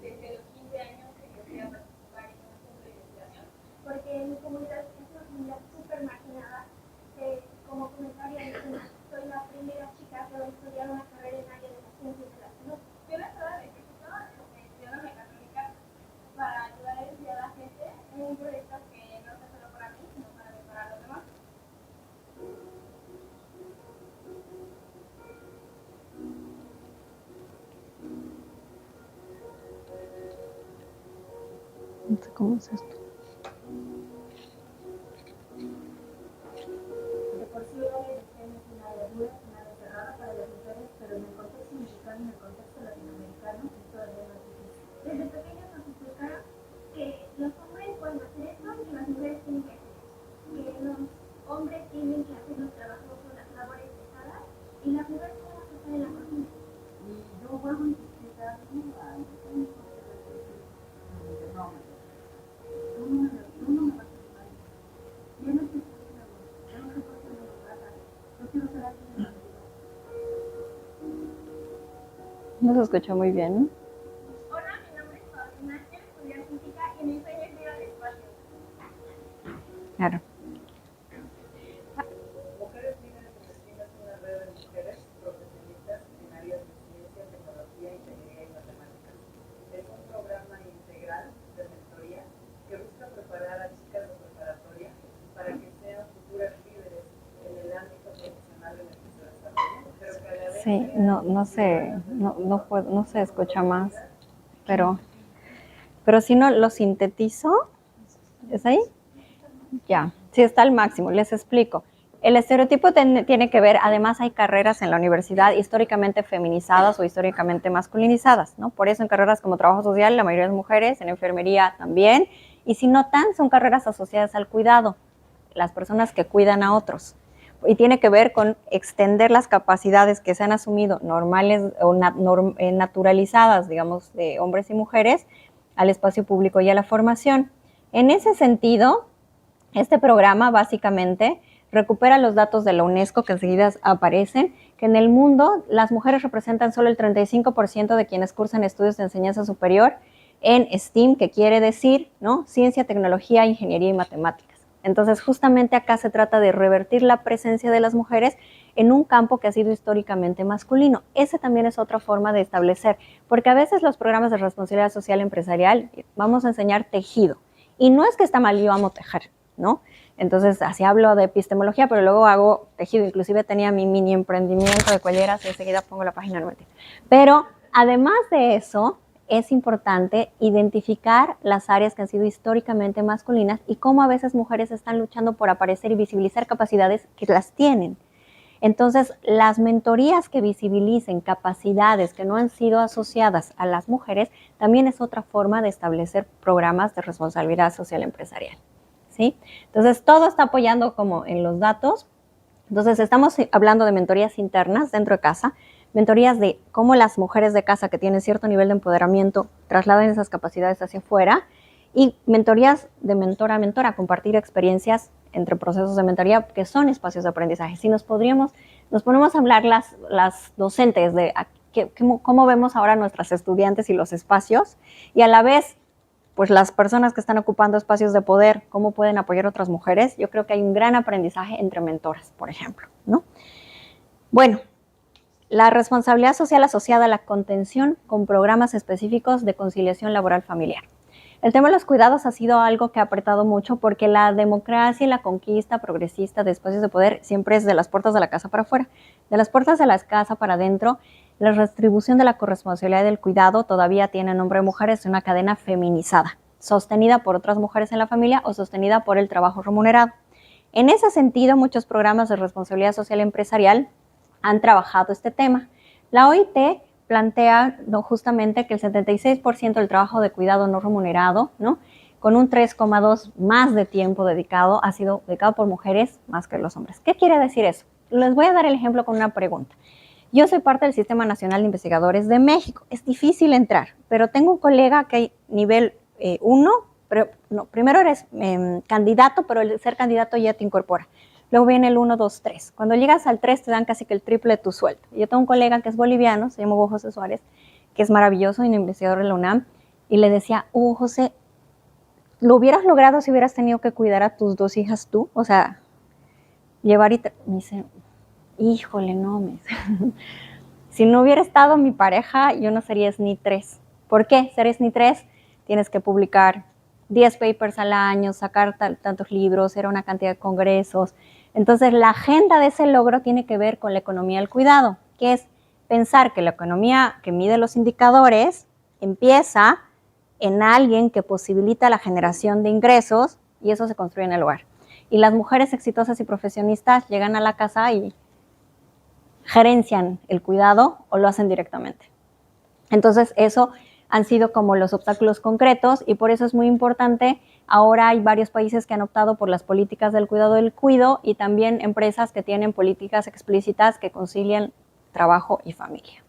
Desde los 15 años que yo quería participar en una centro de investigación, porque mi comunidad es una comunidad súper marginada. Como comentario adicional, soy la primera chica que va a estudiar una carrera en área de las ciencias de la salud. Yo la estaba de México, estudiando mecatrónica para ayudar a estudiar a la gente en un proyecto que no sea solo para mí, sino para los demás. No sé cómo es esto. De por sí el área de género es un área dura, es un área cerrada para las mujeres, pero en el contexto mexicano y en el contexto latinoamericano es todavía más difícil. Desde pequeños nos explicaron que los hombres pueden hacer esto y las mujeres tienen que hacer esto. Que los hombres tienen que hacer los trabajos o las labores pesadas y las mujeres tienen que estar en la cocina. Y yo vuelvo a insistir a No se escucha muy bien, ¿no? Hola, mi nombre es Paulina, quiero estudiar física y mi sueño es ir al espacio. Claro. Mujeres Líderes en Destino es una red de mujeres profesionistas en áreas de ciencia, tecnología, ingeniería y matemáticas. Es un programa integral de mentoría que busca preparar a chicas de preparatoria para que sean futuras líderes en el ámbito profesional en el que se desarrollan, pero que a la vez Sí, no se escucha más, pero si no lo sintetizo, ¿es ahí? Ya, sí está al máximo, les explico. El estereotipo tiene que ver, además hay carreras en la universidad históricamente feminizadas o históricamente masculinizadas, ¿no? Por eso en carreras como trabajo social la mayoría es mujeres, en enfermería también, y si no tan, son carreras asociadas al cuidado, las personas que cuidan a otros. Y tiene que ver con extender las capacidades que se han asumido normales o naturalizadas, digamos, de hombres y mujeres al espacio público y a la formación. En ese sentido, este programa básicamente recupera los datos de la UNESCO que enseguida aparecen, que en el mundo las mujeres representan solo el 35% de quienes cursan estudios de enseñanza superior en STEAM, que quiere decir, ¿no?, ciencia, tecnología, ingeniería y matemáticas. Entonces, justamente acá se trata de revertir la presencia de las mujeres en un campo que ha sido históricamente masculino. Esa también es otra forma de establecer, porque a veces los programas de responsabilidad social empresarial, vamos a enseñar tejido, y no es que está mal, yo amo tejer, ¿no? Entonces, así hablo de epistemología, pero luego hago tejido. Inclusive tenía mi mini emprendimiento de cuelleras y enseguida pongo la página 9. Pero además de eso, es importante identificar las áreas que han sido históricamente masculinas y cómo a veces mujeres están luchando por aparecer y visibilizar capacidades que las tienen. Entonces, las mentorías que visibilicen capacidades que no han sido asociadas a las mujeres también es otra forma de establecer programas de responsabilidad social empresarial, ¿sí? Entonces, todo está apoyando como en los datos. Entonces, estamos hablando de mentorías internas dentro de casa, mentorías de cómo las mujeres de casa que tienen cierto nivel de empoderamiento trasladan esas capacidades hacia afuera, y mentorías de mentora a mentora, compartir experiencias entre procesos de mentoría que son espacios de aprendizaje. Si nos ponemos a hablar las docentes de cómo vemos ahora nuestras estudiantes y los espacios, y a la vez pues las personas que están ocupando espacios de poder, cómo pueden apoyar a otras mujeres, yo creo que hay un gran aprendizaje entre mentoras, por ejemplo, ¿no? Bueno, la responsabilidad social asociada a la contención con programas específicos de conciliación laboral familiar. El tema de los cuidados ha sido algo que ha apretado mucho porque la democracia y la conquista progresista de espacios de poder siempre es de las puertas de la casa para afuera. De las puertas de la casa para adentro, la redistribución de la corresponsabilidad del cuidado todavía tiene nombre de mujeres, es una cadena feminizada, sostenida por otras mujeres en la familia o sostenida por el trabajo remunerado. En ese sentido, muchos programas de responsabilidad social empresarial han trabajado este tema. La OIT plantea justamente que el 76% del trabajo de cuidado no remunerado, ¿no?, con un 3,2 más de tiempo dedicado, ha sido dedicado por mujeres más que los hombres. ¿Qué quiere decir eso? Les voy a dar el ejemplo con una pregunta. Yo soy parte del Sistema Nacional de Investigadores de México. Es difícil entrar, pero tengo un colega que hay nivel 1, pero no, primero eres candidato, pero el ser candidato ya te incorpora. Luego viene el 1, 2, 3. Cuando llegas al 3 te dan casi que el triple de tu sueldo. Yo tengo un colega que es boliviano, se llama Hugo José Suárez, que es maravilloso y un investigador de la UNAM, y le decía, Hugo José, ¿lo hubieras logrado si hubieras tenido que cuidar a tus 2 hijas tú? O sea, llevar y... Me dice, híjole, no, me dice. Si no hubiera estado mi pareja, yo no sería SNI 3. ¿Por qué? Ser SNI 3, tienes que publicar 10 papers al año, sacar tantos libros, era una cantidad de congresos. Entonces, la agenda de ese logro tiene que ver con la economía del cuidado, que es pensar que la economía que mide los indicadores empieza en alguien que posibilita la generación de ingresos y eso se construye en el hogar. Y las mujeres exitosas y profesionistas llegan a la casa y gerencian el cuidado o lo hacen directamente. Entonces, eso han sido como los obstáculos concretos y por eso es muy importante. Ahora hay varios países que han optado por las políticas del cuidado del cuido y también empresas que tienen políticas explícitas que concilian trabajo y familia.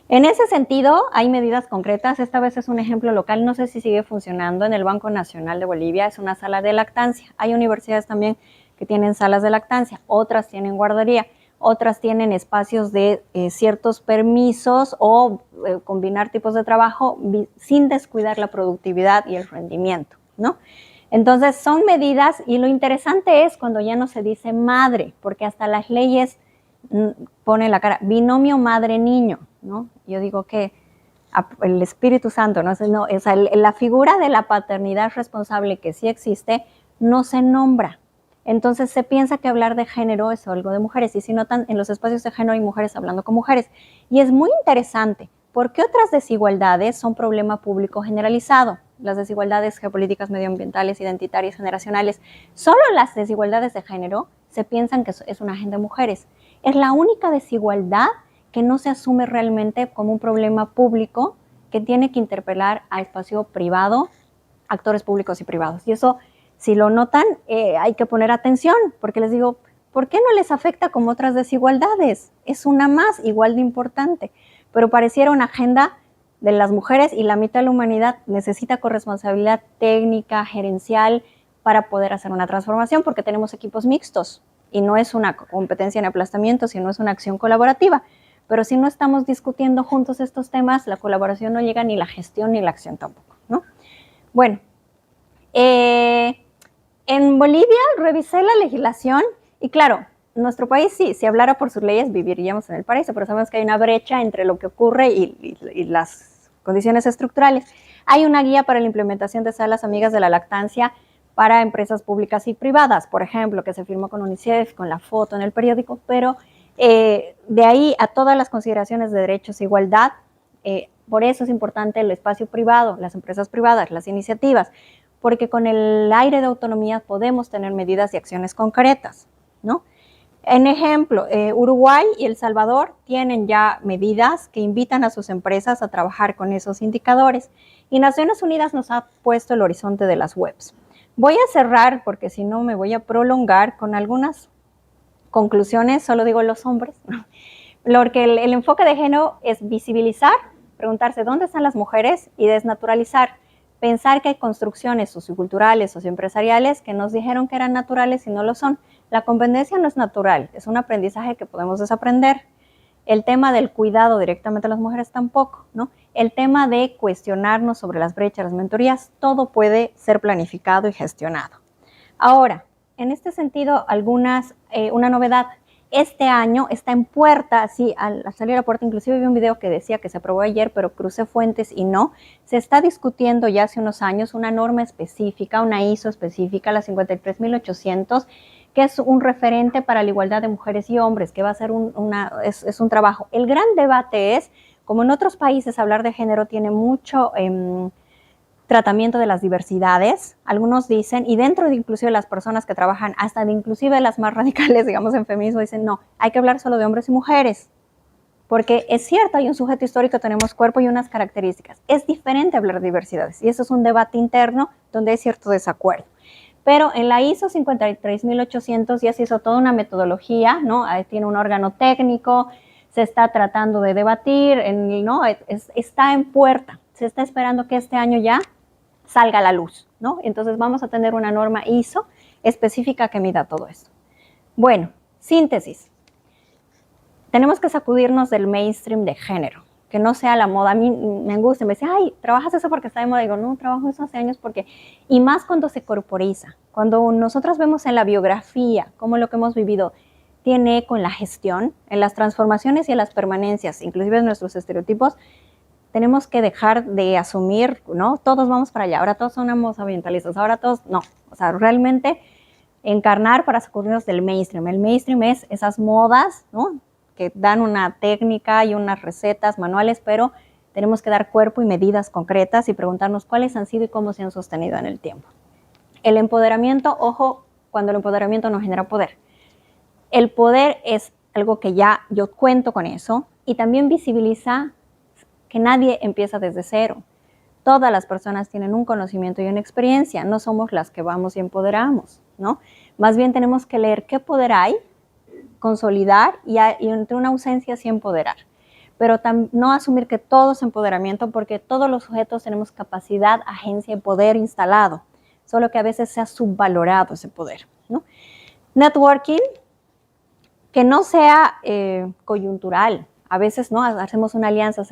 En ese sentido, hay medidas concretas. Esta vez es un ejemplo local, no sé si sigue funcionando en el Banco Nacional de Bolivia, es una sala de lactancia. Hay universidades también que tienen salas de lactancia, otras tienen guardería, otras tienen espacios de ciertos permisos o combinar tipos de trabajo sin descuidar la productividad y el rendimiento, ¿no? Entonces, son medidas y lo interesante es cuando ya no se dice madre, porque hasta las leyes ponen la cara, binomio madre-niño, ¿no? Yo digo que el Espíritu Santo, ¿no? O sea, la figura de la paternidad responsable que sí existe, no se nombra. Entonces se piensa que hablar de género es algo de mujeres y si notan en los espacios de género hay mujeres hablando con mujeres. Y es muy interesante porque otras desigualdades son problema público generalizado. Las desigualdades geopolíticas, medioambientales, identitarias, generacionales. Solo las desigualdades de género se piensan que es una agenda de mujeres. Es la única desigualdad que no se asume realmente como un problema público que tiene que interpelar a espacio privado, actores públicos y privados. Y eso, si lo notan, hay que poner atención, porque les digo, ¿por qué no les afecta como otras desigualdades? Es una más, igual de importante, pero pareciera una agenda de las mujeres y la mitad de la humanidad necesita corresponsabilidad técnica, gerencial, para poder hacer una transformación, porque tenemos equipos mixtos y no es una competencia en aplastamiento, sino es una acción colaborativa. Pero si no estamos discutiendo juntos estos temas, la colaboración no llega, ni la gestión ni la acción tampoco, ¿no? Bueno, en Bolivia revisé la legislación y claro, nuestro país sí, si hablara por sus leyes viviríamos en el paraíso, pero sabemos que hay una brecha entre lo que ocurre y las condiciones estructurales. Hay una guía para la implementación de salas amigas de la lactancia para empresas públicas y privadas, por ejemplo, que se firmó con UNICEF, con la foto en el periódico, pero de ahí a todas las consideraciones de derechos e igualdad, por eso es importante el espacio privado, las empresas privadas, las iniciativas, porque con el aire de autonomía podemos tener medidas y acciones concretas, ¿no? En ejemplo, Uruguay y El Salvador tienen ya medidas que invitan a sus empresas a trabajar con esos indicadores y Naciones Unidas nos ha puesto el horizonte de las webs. Voy a cerrar porque si no me voy a prolongar con algunas conclusiones, solo digo los hombres, ¿no? Porque el enfoque de género es visibilizar, preguntarse dónde están las mujeres y desnaturalizar, pensar que hay construcciones socioculturales, socioempresariales que nos dijeron que eran naturales y no lo son. La competencia no es natural, es un aprendizaje que podemos desaprender. El tema del cuidado directamente a las mujeres tampoco, ¿no? El tema de cuestionarnos sobre las brechas, las mentorías, todo puede ser planificado y gestionado. Ahora, en este sentido, una novedad. Este año está en puerta, sí, al salir a la puerta, inclusive vi un video que decía que se aprobó ayer, pero crucé fuentes y no. Se está discutiendo ya hace unos años una norma específica, una ISO específica, la 53800, que es un referente para la igualdad de mujeres y hombres, que va a ser es un trabajo. El gran debate es, como en otros países hablar de género tiene mucho tratamiento de las diversidades, algunos dicen, y dentro de inclusive las personas que trabajan, hasta de inclusive las más radicales, digamos, en feminismo, dicen, no, hay que hablar solo de hombres y mujeres. Porque es cierto, hay un sujeto histórico, tenemos cuerpo y unas características. Es diferente hablar de diversidades y eso es un debate interno donde hay cierto desacuerdo. Pero en la ISO 53800 ya se hizo toda una metodología, ¿no? Ahí tiene un órgano técnico, se está tratando de debatir, ¿no? Está en puerta, se está esperando que este año ya salga a la luz, ¿no? Entonces vamos a tener una norma ISO específica que mida todo esto. Bueno, síntesis. Tenemos que sacudirnos del mainstream de género, que no sea la moda. A mí me angustia, me dice, ay, ¿trabajas eso porque está de moda? Digo, no, trabajo eso hace años porque, y más cuando se corporiza, cuando nosotros vemos en la biografía cómo lo que hemos vivido tiene eco en la gestión, en las transformaciones y en las permanencias, inclusive en nuestros estereotipos, tenemos que dejar de asumir, ¿no? Todos vamos para allá, ahora todos somos ambientalistas, ahora todos, no, o sea, realmente encarnar para sacudirnos del mainstream. El mainstream es esas modas, ¿no? Que dan una técnica y unas recetas, manuales, pero tenemos que dar cuerpo y medidas concretas y preguntarnos cuáles han sido y cómo se han sostenido en el tiempo. El empoderamiento, ojo, cuando el empoderamiento no genera poder. El poder es algo que ya yo cuento con eso y también visibiliza que nadie empieza desde cero. Todas las personas tienen un conocimiento y una experiencia, no somos las que vamos y empoderamos, ¿no? Más bien tenemos que leer qué poder hay, consolidar y entre una ausencia sí empoderar. Pero no asumir que todo es empoderamiento porque todos los sujetos tenemos capacidad, agencia y poder instalado, solo que a veces se ha subvalorado ese poder, ¿no? Networking, que no sea coyuntural. A veces no hacemos una alianza,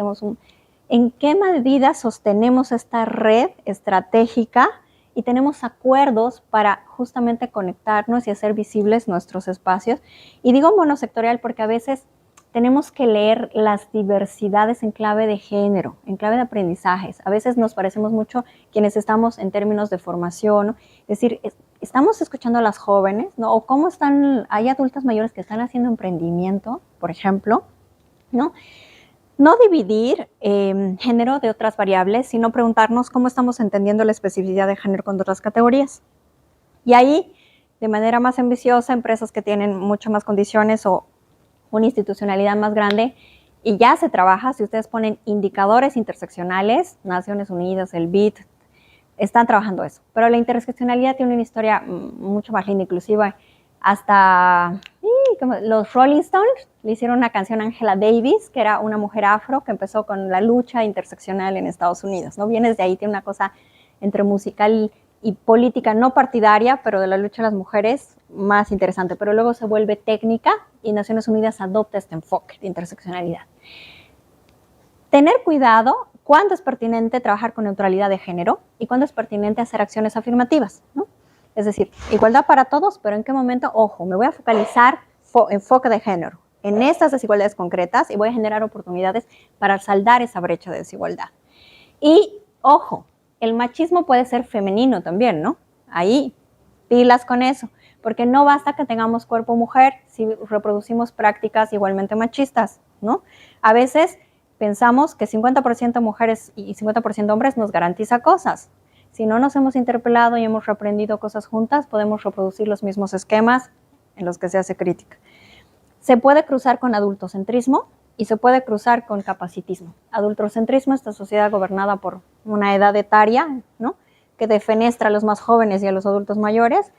¿en qué medida sostenemos esta red estratégica y tenemos acuerdos para justamente conectarnos y hacer visibles nuestros espacios? Y digo monosectorial porque a veces tenemos que leer las diversidades en clave de género, en clave de aprendizajes. A veces nos parecemos mucho quienes estamos en términos de formación, ¿no? Es decir, estamos escuchando a las jóvenes, ¿no? O cómo hay adultas mayores que están haciendo emprendimiento, por ejemplo, ¿no? No dividir género de otras variables, sino preguntarnos cómo estamos entendiendo la especificidad de género con otras categorías. Y ahí, de manera más ambiciosa, empresas que tienen mucho más condiciones o una institucionalidad más grande, y ya se trabaja, si ustedes ponen indicadores interseccionales, Naciones Unidas, el BID, están trabajando eso. Pero la interseccionalidad tiene una historia mucho más linda, inclusive hasta los Rolling Stones le hicieron una canción a Angela Davis, que era una mujer afro que empezó con la lucha interseccional en Estados Unidos, ¿no? Viene desde ahí, tiene una cosa entre musical y política no partidaria, pero de la lucha de las mujeres más interesante, pero luego se vuelve técnica y Naciones Unidas adopta este enfoque de interseccionalidad. Tener cuidado cuándo es pertinente trabajar con neutralidad de género y cuándo es pertinente hacer acciones afirmativas, ¿no? Es decir, igualdad para todos, pero en qué momento, ojo, me voy a focalizar enfoque de género en estas desigualdades concretas y voy a generar oportunidades para saldar esa brecha de desigualdad. Y, ojo, el machismo puede ser femenino también, ¿no? Ahí, pilas con eso, porque no basta que tengamos cuerpo mujer si reproducimos prácticas igualmente machistas, ¿no? A veces pensamos que 50% mujeres y 50% hombres nos garantiza cosas. Si no nos hemos interpelado y hemos reaprendido cosas juntas, podemos reproducir los mismos esquemas en los que se hace crítica. Se puede cruzar con adultocentrismo y se puede cruzar con capacitismo. Adultocentrismo, esta sociedad gobernada por una edad etaria, ¿no? Que defenestra a los más jóvenes y a los adultos mayores.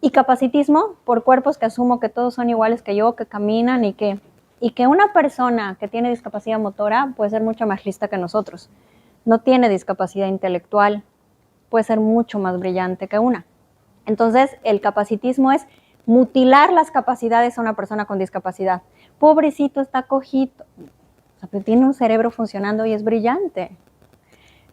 Y capacitismo por cuerpos que asumo que todos son iguales que yo, que caminan y que una persona que tiene discapacidad motora puede ser mucho más lista que nosotros. No tiene discapacidad intelectual, puede ser mucho más brillante que una. Entonces, el capacitismo es mutilar las capacidades a una persona con discapacidad. Pobrecito, está cojito, o sea, pero tiene un cerebro funcionando y es brillante.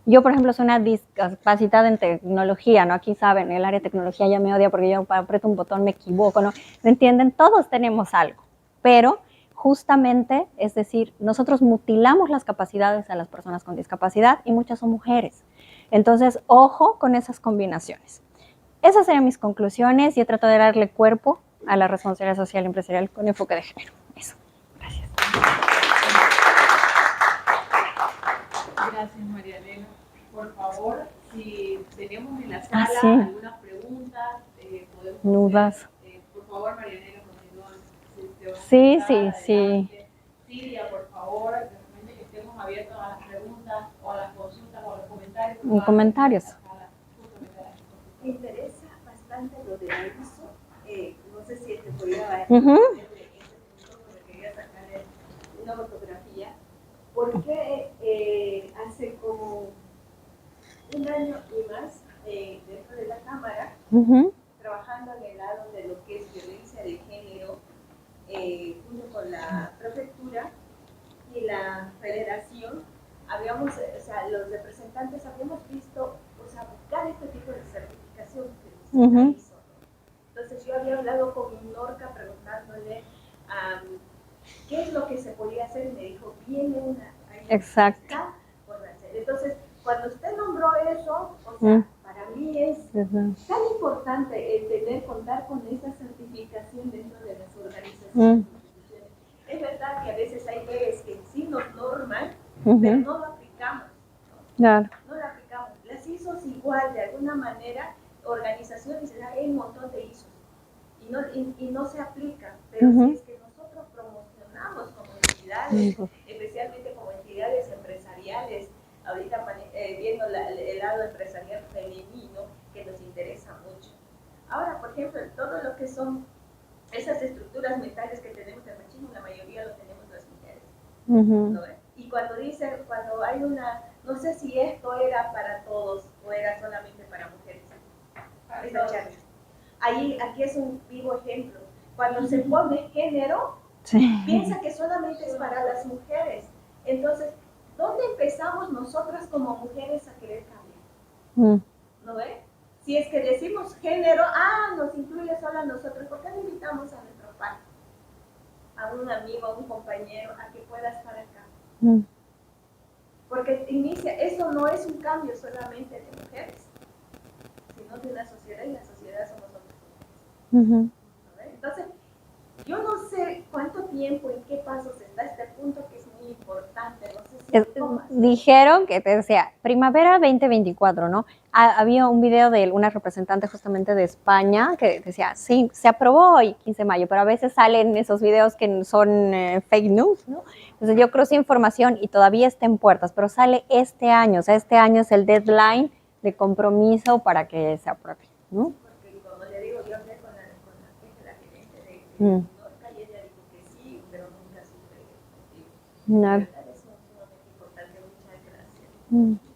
Yo, por ejemplo, soy una discapacitada en tecnología, ¿no? Aquí saben, el área de tecnología ya me odia porque yo aprieto un botón, me equivoco, ¿no? ¿Me entienden? Todos tenemos algo, pero justamente, es decir, nosotros mutilamos las capacidades a las personas con discapacidad y muchas son mujeres. Entonces, ojo con esas combinaciones. Esas serían mis conclusiones y he tratado de darle cuerpo a la responsabilidad social y empresarial con enfoque de género. Eso. Gracias. Gracias, Marianela. Por favor, si tenemos en la sala sí. algunas preguntas, podemos Dudas. hacer, por favor, Marianela, continúa. Sí. Silvia, por favor. favor, de repente que estemos abiertos a las preguntas o a las consultas o a los comentarios. En comentarios. Me interesa bastante lo de la ISO. No sé si te podría Ujú. ese punto, porque quería sacarle una fotografía. Porque hace como un año y más dentro de la Cámara, Ujú. trabajando en el lado de lo que es violencia de género, junto con la prefectura y la federación, habíamos, o sea, los representantes habíamos visto, o sea, buscar este tipo de certificación que Ujú. necesita ISO. Entonces yo había hablado con Norca preguntándole qué es lo que se podía hacer y me dijo, viene una... Exacto. está por hacer. Entonces, cuando usted nombró eso, o sea, para mí es Ujú. tan importante el contar con esa certificación dentro de las organizaciones e instituciones. Es verdad que a veces hay leyes que sí nos norman, pero Ujú. no lo aplicamos. Claro. No lo aplicamos. Las ISOs igual, de alguna manera, organizaciones, hay un montón de ISOs y no se aplican. Pero Ujú. si es que nosotros promocionamos como entidades, especialmente como entidades empresariales, ahorita viendo el lado empresarial femenino que nos interesa mucho. Ahora, por ejemplo, todo lo que son esas estructuras mentales que tenemos del machismo, la mayoría lo tenemos las mujeres. Ujú. ¿No? Y cuando dicen, cuando hay una, no sé si esto era para todos o era solamente para mujeres, esa charla. Ahí, aquí es un vivo ejemplo. Cuando se pone género, Sí. piensa que solamente es para las mujeres. Entonces, ¿dónde empezamos nosotras como mujeres a querer cambiar? ¿No ve? Si es que decimos género, nos incluye solo a nosotros, ¿por qué no invitamos a nuestro padre, a un amigo, a un compañero, a que pueda estar acá? Porque inicia, eso no es un cambio solamente de mujeres, sino de una sociedad, y la sociedad somos hombres y mujeres. Ujú. ¿No ve? Entonces, yo no sé cuánto tiempo, en qué pasos está este punto que es muy importante. No sé si Dijeron que te decía primavera 2024, ¿no? Había un video de una representante justamente de España que decía, sí, se aprobó hoy, 15 de mayo, pero a veces salen esos videos que son fake news, ¿no? Entonces yo crucé información y todavía está en puertas, pero sale este año, o sea, este año es el deadline de compromiso para que se apruebe, ¿no? Porque como le digo, yo hablé con la gerente de Norca y ella dijo que sí, pero nunca supe contigo. No. La verdad es sumamente importante. Muchas gracias.